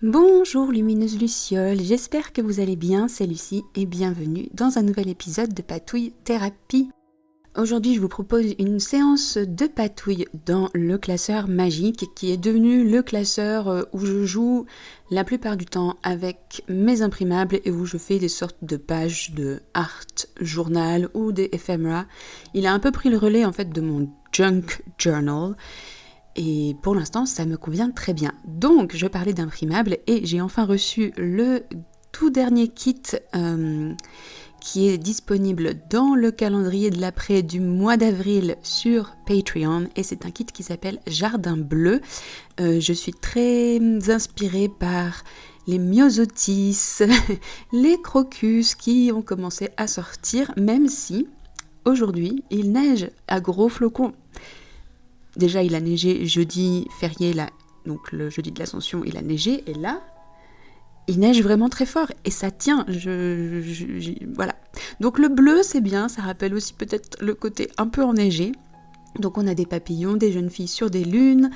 Bonjour lumineuse Luciole, j'espère que vous allez bien, c'est Lucie et bienvenue dans un nouvel épisode de Patouille Thérapie. Aujourd'hui je vous propose une séance de patouille dans le classeur magique qui est devenu le classeur où je joue la plupart du temps avec mes imprimables et où je fais des sortes de pages de art journal ou des éphémères. Il a un peu pris le relais en fait de mon junk journal. Et pour l'instant, ça me convient très bien. Donc, je parlais d'imprimables et j'ai enfin reçu le tout dernier kit qui est disponible dans le calendrier de l'après du mois d'avril sur Patreon. Et c'est un kit qui s'appelle Jardin Bleu. Je suis très inspirée par les myosotis, les crocus qui ont commencé à sortir, même si aujourd'hui, il neige à gros flocons. Déjà, il a neigé jeudi férié, là, donc le jeudi de l'Ascension, il a neigé, et là, il neige vraiment très fort, et ça tient, voilà. Donc le bleu, c'est bien, ça rappelle aussi peut-être le côté un peu enneigé. Donc on a des papillons, des jeunes filles sur des lunes,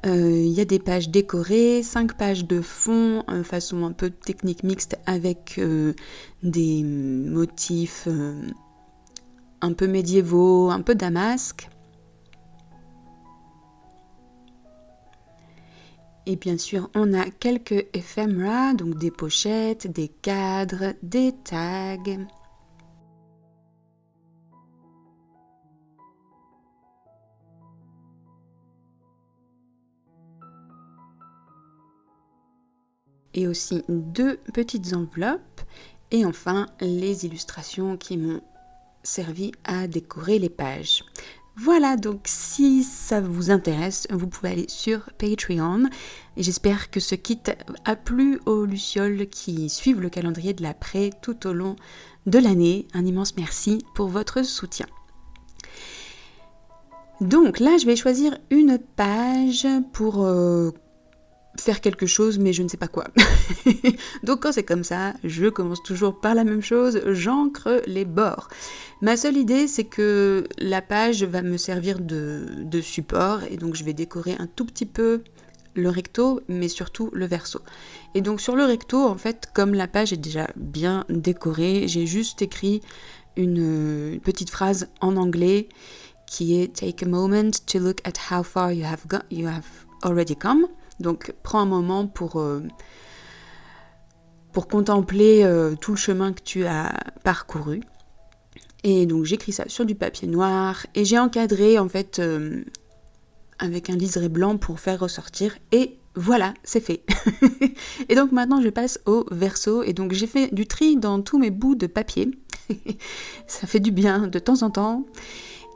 il y a des pages décorées, 5 pages de fond, façon un peu technique mixte, avec des motifs un peu médiévaux, un peu damasque. Et bien sûr, on a quelques éphémères, donc des pochettes, des cadres, des tags. Et aussi 2 petites enveloppes. Et enfin, les illustrations qui m'ont servi à décorer les pages. Voilà, donc si ça vous intéresse, vous pouvez aller sur Patreon. Et j'espère que ce kit a plu aux lucioles qui suivent le calendrier de l'après tout au long de l'année. Un immense merci pour votre soutien. Donc là, je vais choisir une page pour faire quelque chose, mais je ne sais pas quoi. Donc quand c'est comme ça, je commence toujours par la même chose, j'encre les bords. Ma seule idée, c'est que la page va me servir de support, et donc je vais décorer un tout petit peu le recto, mais surtout le verso. Et donc sur le recto, en fait, comme la page est déjà bien décorée, j'ai juste écrit une petite phrase en anglais qui est « Take a moment to look at how far you have already come ». Donc, prends un moment pour contempler tout le chemin que tu as parcouru. Et donc, j'écris ça sur du papier noir et j'ai encadré en fait avec un liseré blanc pour faire ressortir. Et voilà, c'est fait. Et donc maintenant, je passe au verso. Et donc, j'ai fait du tri dans tous mes bouts de papier. Ça fait du bien de temps en temps.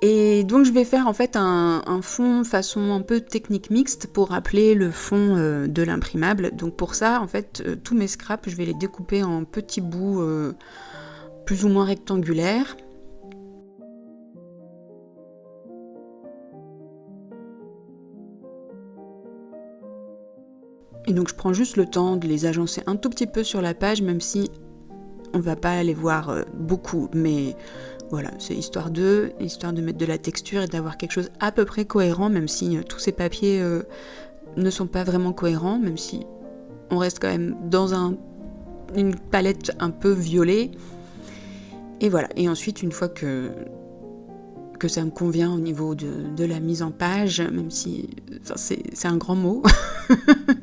Et donc je vais faire en fait un fond façon un peu technique mixte pour rappeler le fond de l'imprimable. Donc pour ça, en fait, tous mes scraps, je vais les découper en petits bouts plus ou moins rectangulaires. Et donc je prends juste le temps de les agencer un tout petit peu sur la page, même si on va pas les voir beaucoup, mais voilà, c'est histoire de mettre de la texture et d'avoir quelque chose à peu près cohérent, même si tous ces papiers ne sont pas vraiment cohérents, même si on reste quand même dans une palette un peu violet. Et voilà, et ensuite, une fois que ça me convient au niveau de la mise en page, même si c'est un grand mot,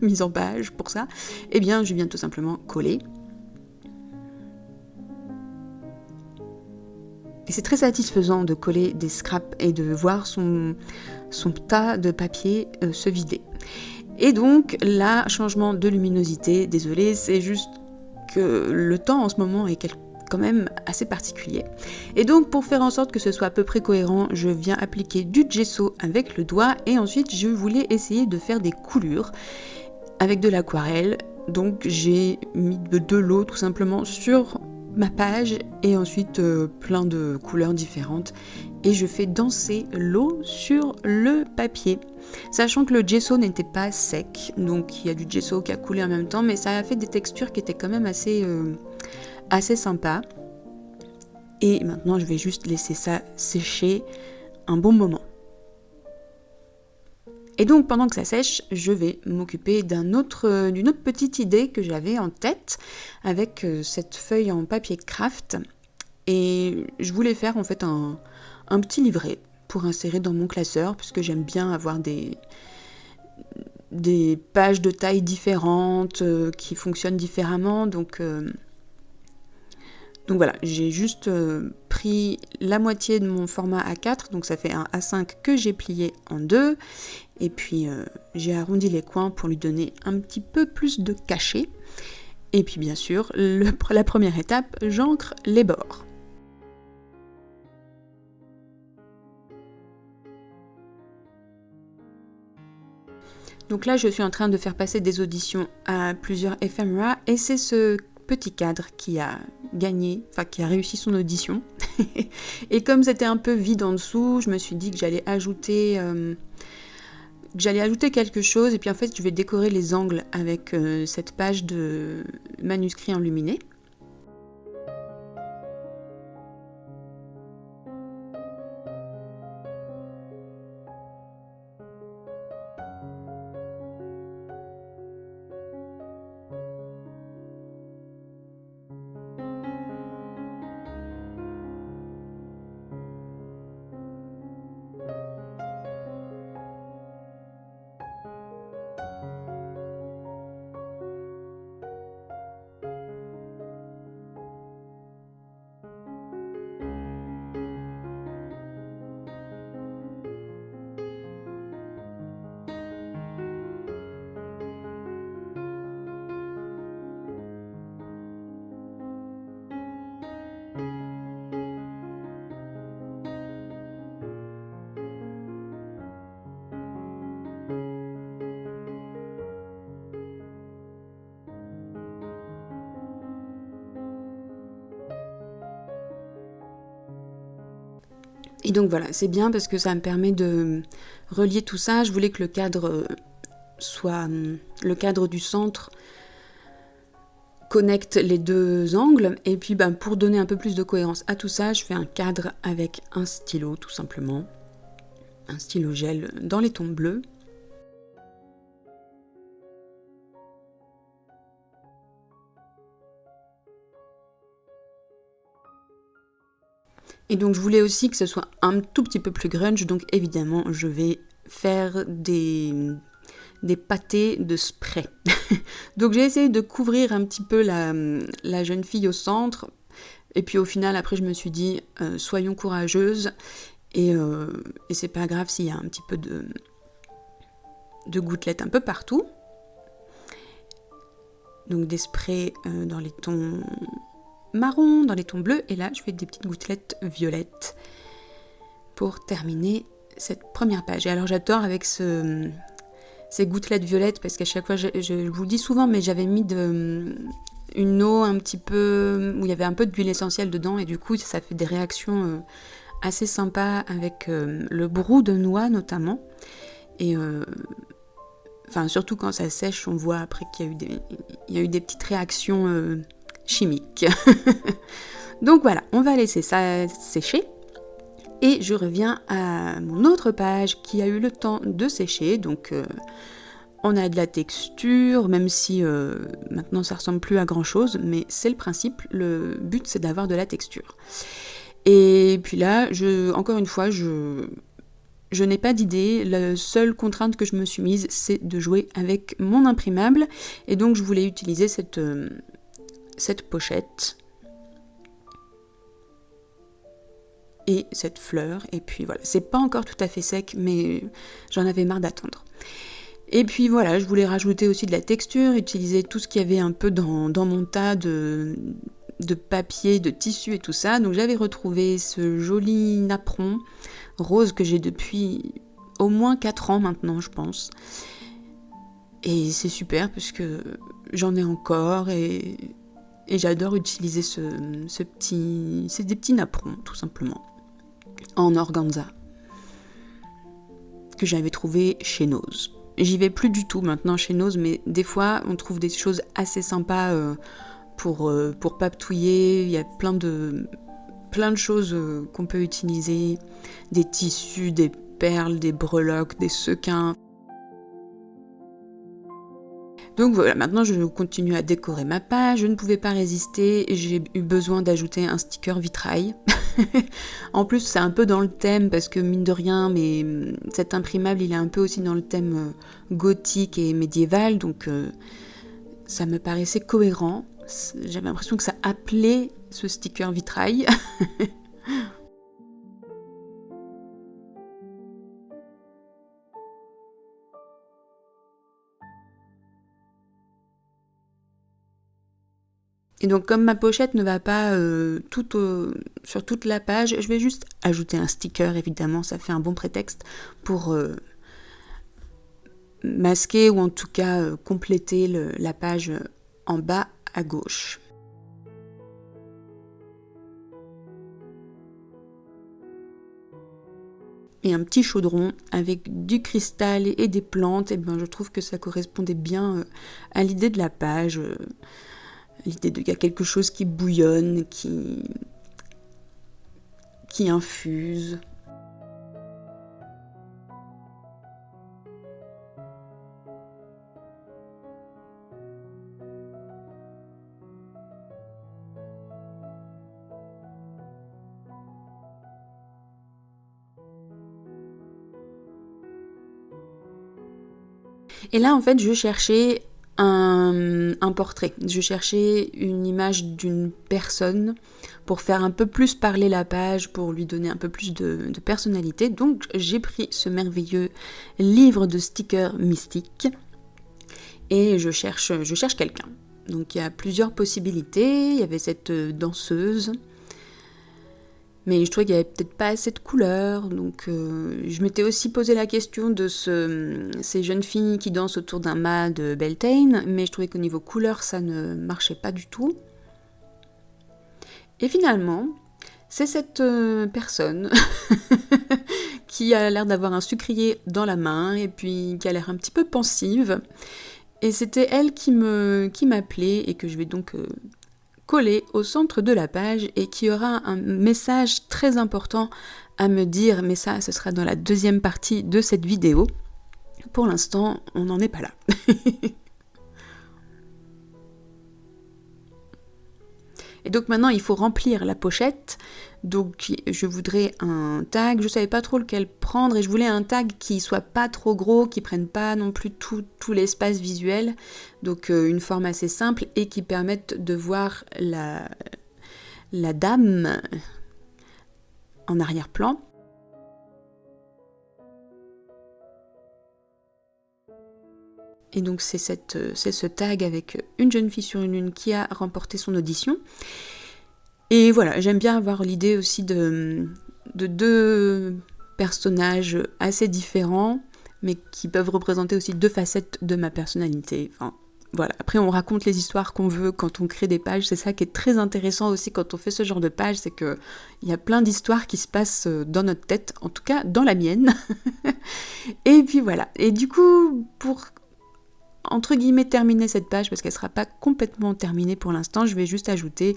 mise en page pour ça, eh bien, je viens tout simplement coller. Et c'est très satisfaisant de coller des scraps et de voir son tas de papier se vider. Et donc là, changement de luminosité, désolé, c'est juste que le temps en ce moment est quand même assez particulier. Et donc pour faire en sorte que ce soit à peu près cohérent, je viens appliquer du gesso avec le doigt et ensuite je voulais essayer de faire des coulures avec de l'aquarelle. Donc j'ai mis de l'eau tout simplement sur ma page et ensuite plein de couleurs différentes et je fais danser l'eau sur le papier, sachant que le gesso n'était pas sec, donc il y a du gesso qui a coulé en même temps, mais ça a fait des textures qui étaient quand même assez sympas. Et maintenant je vais juste laisser ça sécher un bon moment. Et donc pendant que ça sèche, je vais m'occuper d'une autre petite idée que j'avais en tête avec cette feuille en papier craft. Et je voulais faire en fait un petit livret pour insérer dans mon classeur, puisque j'aime bien avoir des pages de taille différentes qui fonctionnent différemment. Donc voilà, j'ai juste pris la moitié de mon format A4, donc ça fait un A5 que j'ai plié en deux, et puis j'ai arrondi les coins pour lui donner un petit peu plus de cachet. Et puis bien sûr, la première étape, j'encre les bords. Donc là, je suis en train de faire passer des auditions à plusieurs éphéméras, et c'est ce petit cadre qui a réussi son audition. Et comme c'était un peu vide en dessous, je me suis dit que j'allais ajouter quelque chose, et puis en fait je vais décorer les angles avec cette page de manuscrit enluminé. Et donc voilà, c'est bien parce que ça me permet de relier tout ça. Je voulais que le cadre soit le cadre du centre connecte les deux angles, et puis pour donner un peu plus de cohérence à tout ça, je fais un cadre avec un stylo tout simplement, un stylo gel dans les tons bleus. Et donc je voulais aussi que ce soit un tout petit peu plus grunge, donc évidemment je vais faire des pâtés de spray. Donc j'ai essayé de couvrir un petit peu la jeune fille au centre, et puis au final après je me suis dit soyons courageuses, et c'est pas grave s'il y a un petit peu de gouttelettes un peu partout. Donc des sprays dans les tons marron, dans les tons bleus, et là je fais des petites gouttelettes violettes pour terminer cette première page. Et alors j'adore avec ces gouttelettes violettes, parce qu'à chaque fois, je vous le dis souvent, mais j'avais mis une eau un petit peu, où il y avait un peu d'huile essentielle dedans, et du coup ça fait des réactions assez sympas avec le brou de noix notamment, et surtout quand ça sèche, on voit après qu'il y a eu des petites réactions chimique. Donc voilà, on va laisser ça sécher, et je reviens à mon autre page qui a eu le temps de sécher. Donc on a de la texture, même si maintenant ça ressemble plus à grand chose, mais c'est le principe, le but c'est d'avoir de la texture. Et puis là, encore une fois, je n'ai pas d'idée. La seule contrainte que je me suis mise, c'est de jouer avec mon imprimable, et donc je voulais utiliser cette pochette et cette fleur, et puis voilà, c'est pas encore tout à fait sec, mais j'en avais marre d'attendre. Et puis voilà, je voulais rajouter aussi de la texture, utiliser tout ce qu'il y avait un peu dans mon tas de papier, de tissu et tout ça. Donc j'avais retrouvé ce joli napperon rose que j'ai depuis au moins 4 ans maintenant, je pense, et c'est super parce que j'en ai encore, et j'adore utiliser c'est des petits napperons, tout simplement, en organza, que j'avais trouvé chez Nose. J'y vais plus du tout maintenant chez Nose, mais des fois, on trouve des choses assez sympas pour papetouiller. Il y a plein de choses qu'on peut utiliser, des tissus, des perles, des breloques, des sequins. Donc voilà, maintenant je continue à décorer ma page, je ne pouvais pas résister, j'ai eu besoin d'ajouter un sticker vitrail. En plus c'est un peu dans le thème parce que mine de rien, mais cet imprimable il est un peu aussi dans le thème gothique et médiéval, donc ça me paraissait cohérent. J'avais l'impression que ça appelait ce sticker vitrail. Et donc comme ma pochette ne va pas sur toute la page, je vais juste ajouter un sticker, évidemment, ça fait un bon prétexte pour masquer ou en tout cas compléter la page en bas à gauche. Et un petit chaudron avec du cristal et des plantes, et ben je trouve que ça correspondait bien à l'idée de la page. L'idée qu'il y a quelque chose qui bouillonne, qui infuse. Et là, en fait, je cherchais un portrait. Je cherchais une image d'une personne pour faire un peu plus parler la page, pour lui donner un peu plus de personnalité. Donc, j'ai pris ce merveilleux livre de stickers mystiques et je cherche quelqu'un. Donc, il y a plusieurs possibilités. Il y avait cette danseuse. Mais je trouvais qu'il n'y avait peut-être pas assez de couleurs, donc je m'étais aussi posé la question de ces jeunes filles qui dansent autour d'un mât de Beltane, mais je trouvais qu'au niveau couleur, ça ne marchait pas du tout. Et finalement, c'est cette personne qui a l'air d'avoir un sucrier dans la main, et puis qui a l'air un petit peu pensive, et c'était elle qui m'appelait, et que je vais donc collé au centre de la page et qui aura un message très important à me dire, mais ça, ce sera dans la deuxième partie de cette vidéo. Pour l'instant, on n'en est pas là. Et donc maintenant, il faut remplir la pochette. Donc je voudrais un tag, je savais pas trop lequel prendre et je voulais un tag qui soit pas trop gros, qui prenne pas non plus tout l'espace visuel. Donc une forme assez simple et qui permette de voir la dame en arrière-plan. Et donc c'est ce tag avec une jeune fille sur une lune qui a remporté son audition. Et voilà, j'aime bien avoir l'idée aussi de deux personnages assez différents, mais qui peuvent représenter aussi deux facettes de ma personnalité. Enfin, voilà. Après, on raconte les histoires qu'on veut quand on crée des pages. C'est ça qui est très intéressant aussi quand on fait ce genre de page, c'est qu'il y a plein d'histoires qui se passent dans notre tête, en tout cas dans la mienne. Et puis voilà. Et du coup, pour entre guillemets terminer cette page, parce qu'elle ne sera pas complètement terminée pour l'instant, je vais juste ajouter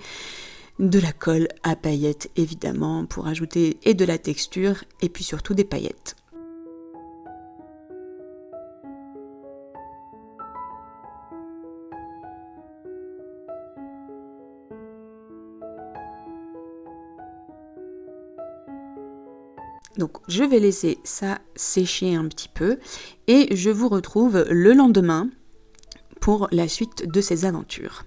de la colle à paillettes, évidemment, pour ajouter et de la texture, et puis surtout des paillettes. Donc je vais laisser ça sécher un petit peu, et je vous retrouve le lendemain pour la suite de ces aventures.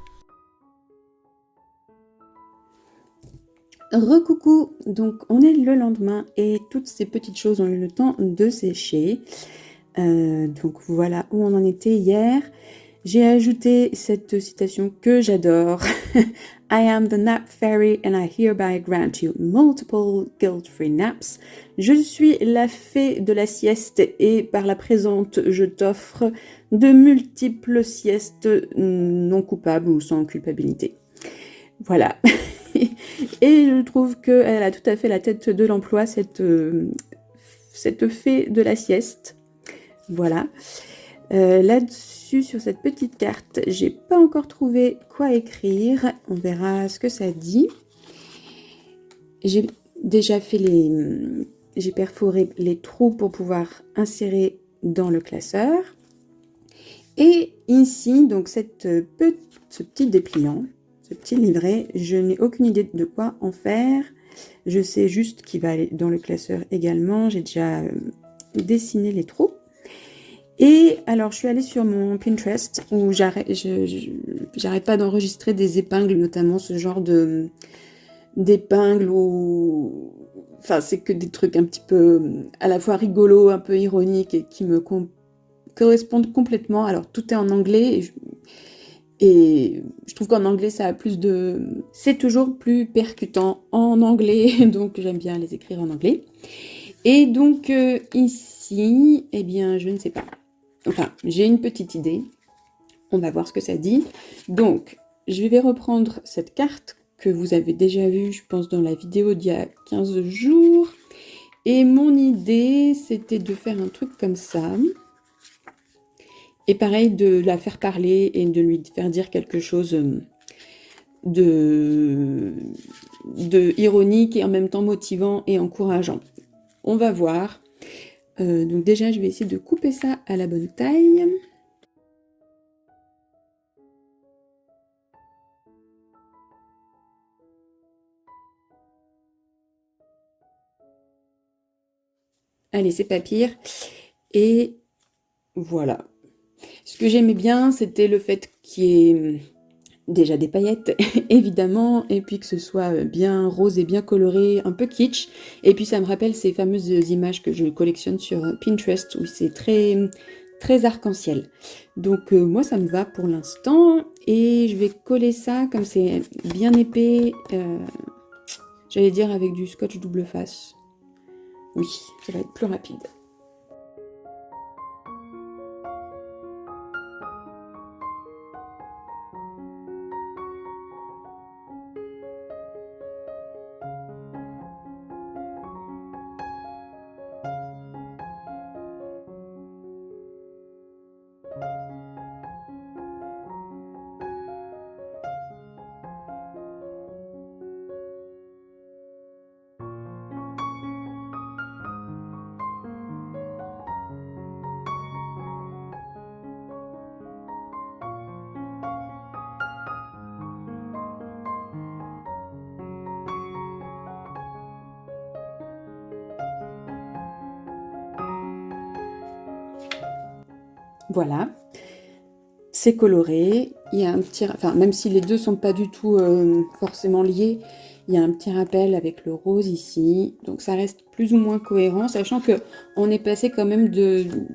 Recoucou, donc on est le lendemain et toutes ces petites choses ont eu le temps de sécher. Donc voilà où on en était hier. J'ai ajouté cette citation que j'adore. I am the nap fairy and I hereby grant you multiple guilt-free naps. Je suis la fée de la sieste et par la présente, je t'offre de multiples siestes non coupables ou sans culpabilité. Voilà. Et je trouve qu'elle a tout à fait la tête de l'emploi, cette fée de la sieste. Voilà. Là-dessus, sur cette petite carte, j'ai pas encore trouvé quoi écrire. On verra ce que ça dit. J'ai déjà fait j'ai perforé les trous pour pouvoir insérer dans le classeur. Et ici, donc ce petit dépliant, ce petit livret, je n'ai aucune idée de quoi en faire. Je sais juste qu'il va aller dans le classeur également. J'ai déjà dessiné les trous. Et alors, je suis allée sur mon Pinterest où j'arrête pas d'enregistrer des épingles, notamment ce genre d'épingles où... Enfin, c'est que des trucs un petit peu à la fois rigolos, un peu ironiques et qui me correspondent complètement. Alors, tout est en anglais et je trouve qu'en anglais, ça a plus de... C'est toujours plus percutant en anglais, donc j'aime bien les écrire en anglais. Et donc, ici, eh bien, je ne sais pas. Enfin, j'ai une petite idée. On va voir ce que ça dit. Donc, je vais reprendre cette carte que vous avez déjà vue, je pense, dans la vidéo d'il y a 15 jours. Et mon idée, c'était de faire un truc comme ça. Et pareil, de la faire parler et de lui faire dire quelque chose de ironique et en même temps motivant et encourageant. On va voir. Donc déjà, je vais essayer de couper ça à la bonne taille. Allez, c'est pas pire. Et voilà. Ce que j'aimais bien, c'était le fait qu'il y ait déjà des paillettes, évidemment, et puis que ce soit bien rose et bien coloré, un peu kitsch. Et puis ça me rappelle ces fameuses images que je collectionne sur Pinterest, où c'est très, très arc-en-ciel. Donc moi, ça me va pour l'instant. Et je vais coller ça, comme c'est bien épais, j'allais dire avec du scotch double face. Oui, ça va être plus rapide. Voilà, c'est coloré, il y a un petit... Enfin, même si les deux sont pas du tout forcément liés, il y a un petit rappel avec le rose ici, donc ça reste plus ou moins cohérent, sachant que on est passé quand même d'une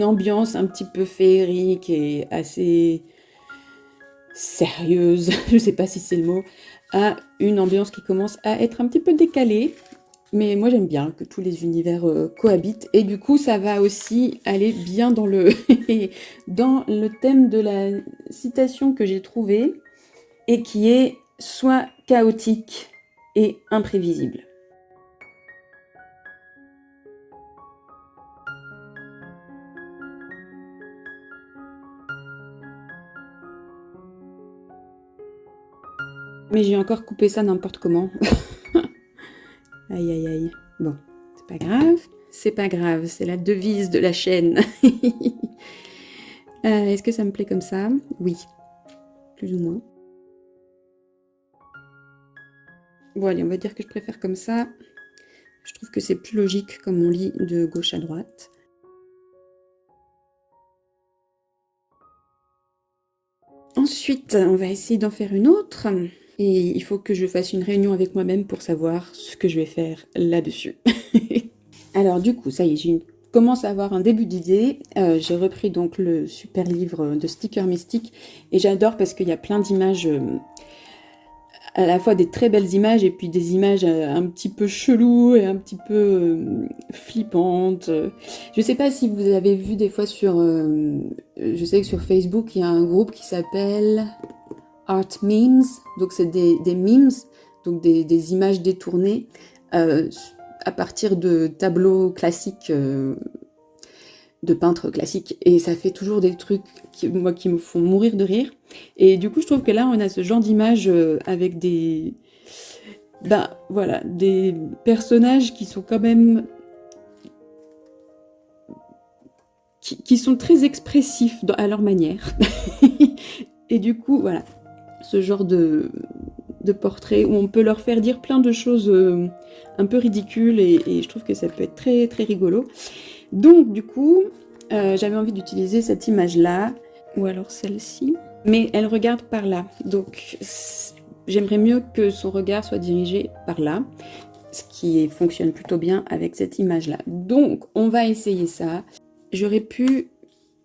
ambiance un petit peu féerique et assez sérieuse, je sais pas si c'est le mot, à une ambiance qui commence à être un petit peu décalée. Mais moi j'aime bien que tous les univers cohabitent et du coup ça va aussi aller bien dans dans le thème de la citation que j'ai trouvée et qui est soit chaotique et imprévisible. Mais j'ai encore coupé ça n'importe comment. Aïe aïe aïe. Bon, c'est pas grave. C'est pas grave, c'est la devise de la chaîne. Est-ce que ça me plaît comme ça? Oui, plus ou moins. Bon allez, on va dire que je préfère comme ça. Je trouve que c'est plus logique comme on lit de gauche à droite. Ensuite, on va essayer d'en faire une autre. Et il faut que je fasse une réunion avec moi-même pour savoir ce que je vais faire là-dessus. Alors du coup, ça y est, commence à avoir un début d'idée. J'ai repris donc le super livre de Sticker Mystique. Et j'adore parce qu'il y a plein d'images... à la fois des très belles images et puis des images un petit peu cheloues et un petit peu flippantes. Je sais pas si vous avez vu des fois sur... je sais que sur Facebook, il y a un groupe qui s'appelle Art Memes. Donc c'est des memes, donc des images détournées à partir de tableaux classiques de peintres classiques. Et ça fait toujours des trucs qui me font mourir de rire. Et du coup, je trouve que là, on a ce genre d'image avec des... Ben, voilà, des personnages qui sont quand même qui sont très expressifs à leur manière. Et du coup, voilà, ce genre de portrait où on peut leur faire dire plein de choses un peu ridicules et je trouve que ça peut être très très rigolo. Donc du coup, j'avais envie d'utiliser cette image-là, ou alors celle-ci, mais elle regarde par là. Donc j'aimerais mieux que son regard soit dirigé par là, ce qui fonctionne plutôt bien avec cette image-là. Donc on va essayer ça. J'aurais pu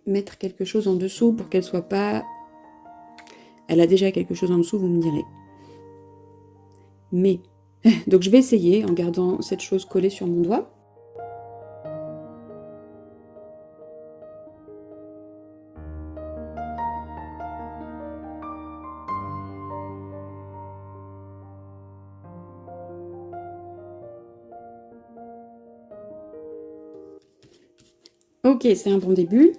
mettre quelque chose en dessous pour qu'elle soit pas... Elle a déjà quelque chose en dessous, vous me direz. Mais, donc je vais essayer en gardant cette chose collée sur mon doigt. Ok, c'est un bon début.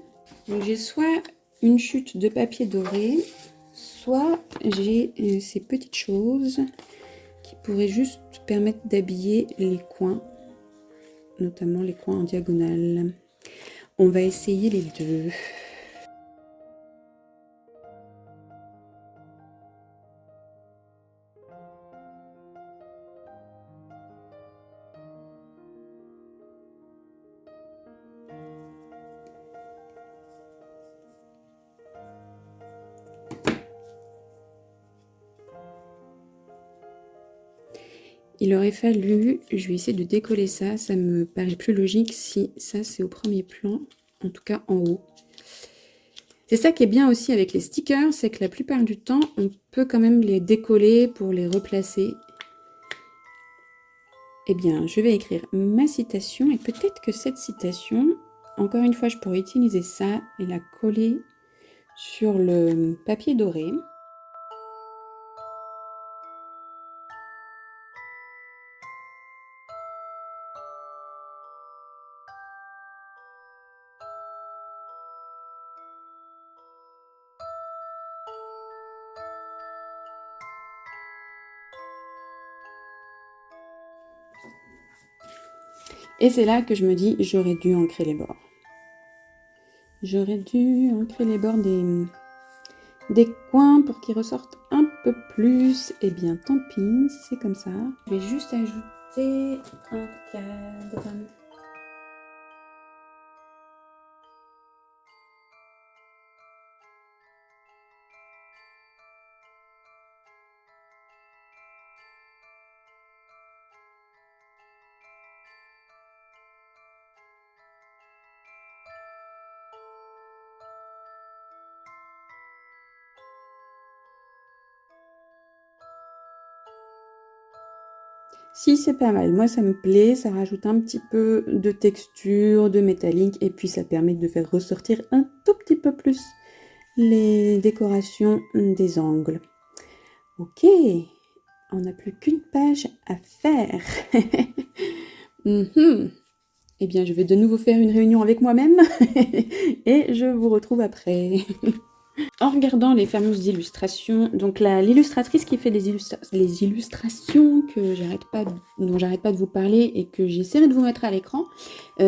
Donc j'ai soit une chute de papier doré, soit j'ai ces petites choses qui pourraient juste permettre d'habiller les coins, notamment les coins en diagonale. On va essayer les deux. Il aurait fallu, je vais essayer de décoller ça, ça me paraît plus logique si ça c'est au premier plan, en tout cas en haut. C'est ça qui est bien aussi avec les stickers, c'est que la plupart du temps, on peut quand même les décoller pour les replacer. Eh bien, je vais écrire ma citation et peut-être que cette citation, encore une fois, je pourrais utiliser ça et la coller sur le papier doré. Et c'est là que je me dis, j'aurais dû ancrer les bords. J'aurais dû ancrer les bords des coins pour qu'ils ressortent un peu plus. Eh bien, tant pis, c'est comme ça. Je vais juste ajouter un cadre. Si, c'est pas mal. Moi, ça me plaît. Ça rajoute un petit peu de texture, de métallique. Et puis, ça permet de faire ressortir un tout petit peu plus les décorations des angles. Ok, on n'a plus qu'une page à faire. Eh bien, je vais de nouveau faire une réunion avec moi-même. Et je vous retrouve après. En regardant les fameuses illustrations, donc l'illustratrice qui fait les illustrations dont j'arrête pas de vous parler et que j'essaierai de vous mettre à l'écran,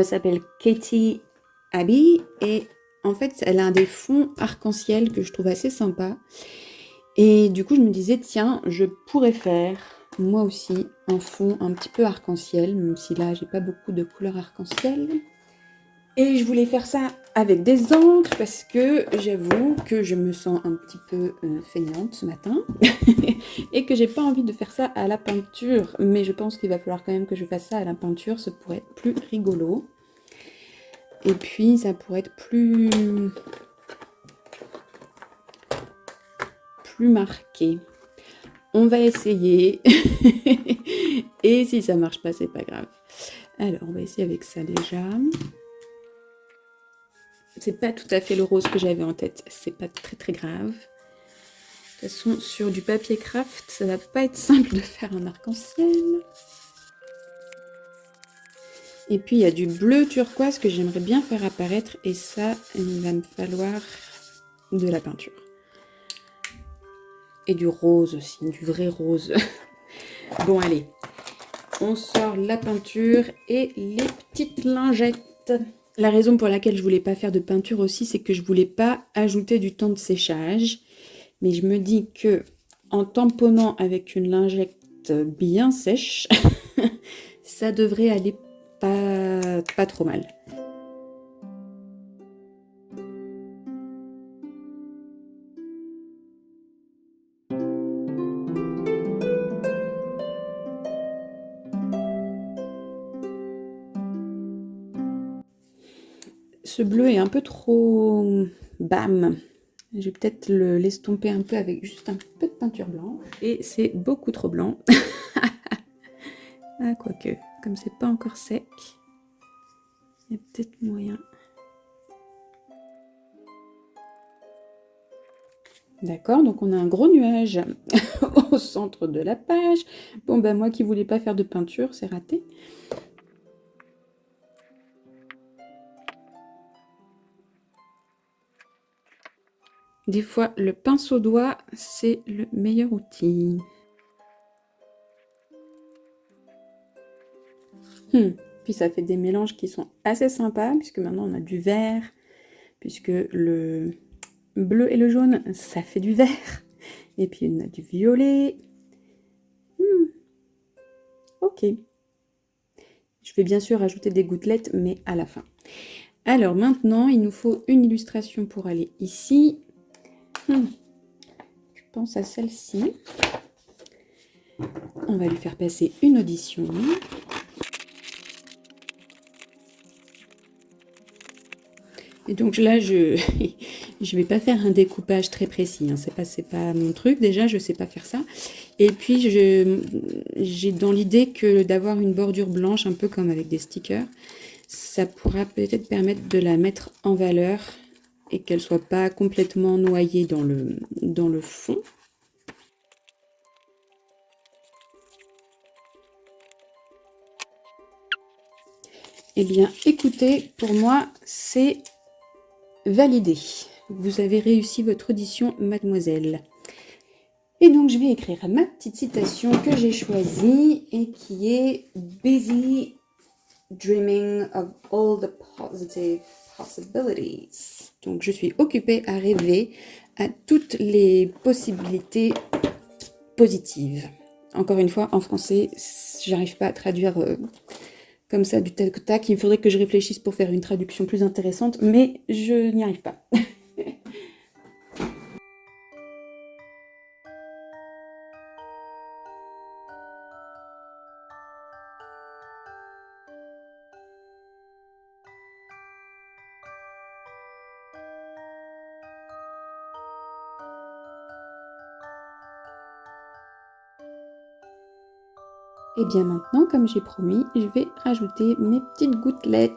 s'appelle Katie Abbey et en fait elle a des fonds arc-en-ciel que je trouve assez sympa et du coup je me disais tiens je pourrais faire moi aussi un fond un petit peu arc-en-ciel, même si là j'ai pas beaucoup de couleurs arc-en-ciel. Et je voulais faire ça avec des encres parce que j'avoue que je me sens un petit peu feignante ce matin et que j'ai pas envie de faire ça à la peinture. Mais je pense qu'il va falloir quand même que je fasse ça à la peinture, ça pourrait être plus rigolo. Et puis ça pourrait être plus marqué. On va essayer. Et si ça marche pas, c'est pas grave. Alors on va essayer avec ça déjà. C'est pas tout à fait le rose que j'avais en tête, c'est pas très très grave. De toute façon, sur du papier craft, ça va pas être simple de faire un arc-en-ciel. Et puis il y a du bleu turquoise que j'aimerais bien faire apparaître et ça, il va me falloir de la peinture. Et du rose aussi, du vrai rose. Bon allez, on sort la peinture et les petites lingettes. La raison pour laquelle je voulais pas faire de peinture aussi, c'est que je voulais pas ajouter du temps de séchage. Mais je me dis que en tamponnant avec une lingette bien sèche, ça devrait aller pas trop mal. Ce bleu est un peu trop bam. Je vais peut-être l'estomper un peu avec juste un peu de peinture blanche. Et c'est beaucoup trop blanc. Ah, quoique, comme c'est pas encore sec, il y a peut-être moyen. D'accord, donc on a un gros nuage au centre de la page. Bon, ben moi qui voulais pas faire de peinture, c'est raté. Des fois, le pinceau doigt, c'est le meilleur outil. Puis ça fait des mélanges qui sont assez sympas, puisque maintenant on a du vert, puisque le bleu et le jaune, ça fait du vert. Et puis on a du violet. Ok. Je vais bien sûr ajouter des gouttelettes, mais à la fin. Alors maintenant, il nous faut une illustration pour aller ici. Je pense à celle-ci. On va lui faire passer une audition. Et donc là, je vais pas faire un découpage très précis. Hein. C'est pas mon truc. Déjà, je sais pas faire ça. Et puis, j'ai dans l'idée que d'avoir une bordure blanche, un peu comme avec des stickers, ça pourra peut-être permettre de la mettre en valeur et qu'elle soit pas complètement noyée dans le fond. Eh bien, écoutez, pour moi, c'est validé. Vous avez réussi votre audition, mademoiselle. Et donc, je vais écrire ma petite citation que j'ai choisie et qui est « Busy dreaming of all the positive possibilities ». Donc, je suis occupée à rêver à toutes les possibilités positives. Encore une fois, en français, j'arrive pas à traduire comme ça du tac au tac. Il faudrait que je réfléchisse pour faire une traduction plus intéressante, mais je n'y arrive pas. Et bien maintenant, comme j'ai promis, je vais rajouter mes petites gouttelettes.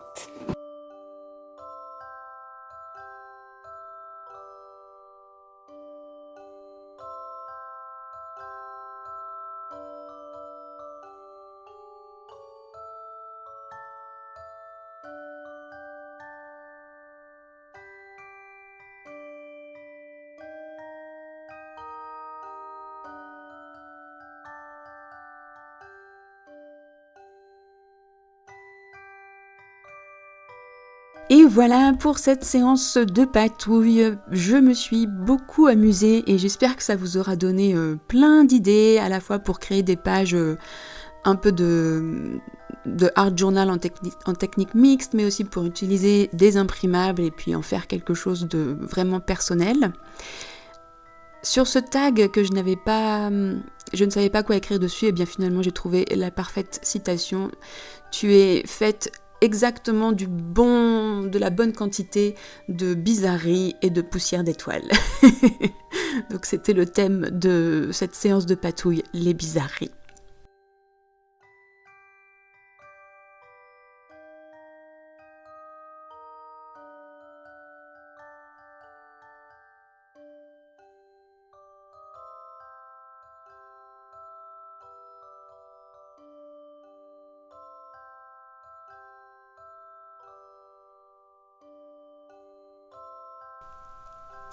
Et voilà pour cette séance de patouille. Je me suis beaucoup amusée et j'espère que ça vous aura donné plein d'idées, à la fois pour créer des pages un peu de art journal en technique mixte, mais aussi pour utiliser des imprimables et puis en faire quelque chose de vraiment personnel. Sur ce tag que je ne savais pas quoi écrire dessus, et bien finalement j'ai trouvé la parfaite citation. Tu es faite exactement de la bonne quantité de bizarreries et de poussière d'étoiles. Donc c'était le thème de cette séance de patouille, les bizarreries.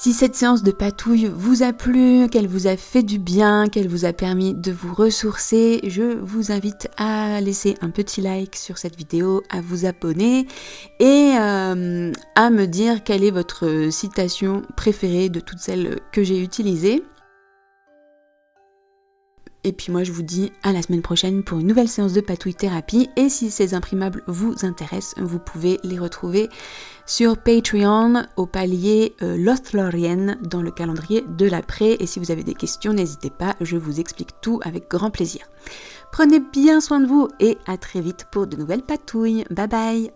Si cette séance de patouille vous a plu, qu'elle vous a fait du bien, qu'elle vous a permis de vous ressourcer, je vous invite à laisser un petit like sur cette vidéo, à vous abonner et à me dire quelle est votre citation préférée de toutes celles que j'ai utilisées. Et puis moi je vous dis à la semaine prochaine pour une nouvelle séance de patouille thérapie. Et si ces imprimables vous intéressent, vous pouvez les retrouver sur Patreon au palier Lothlorien dans le calendrier de l'après. Et si vous avez des questions, n'hésitez pas, je vous explique tout avec grand plaisir. Prenez bien soin de vous et à très vite pour de nouvelles patouilles. Bye bye!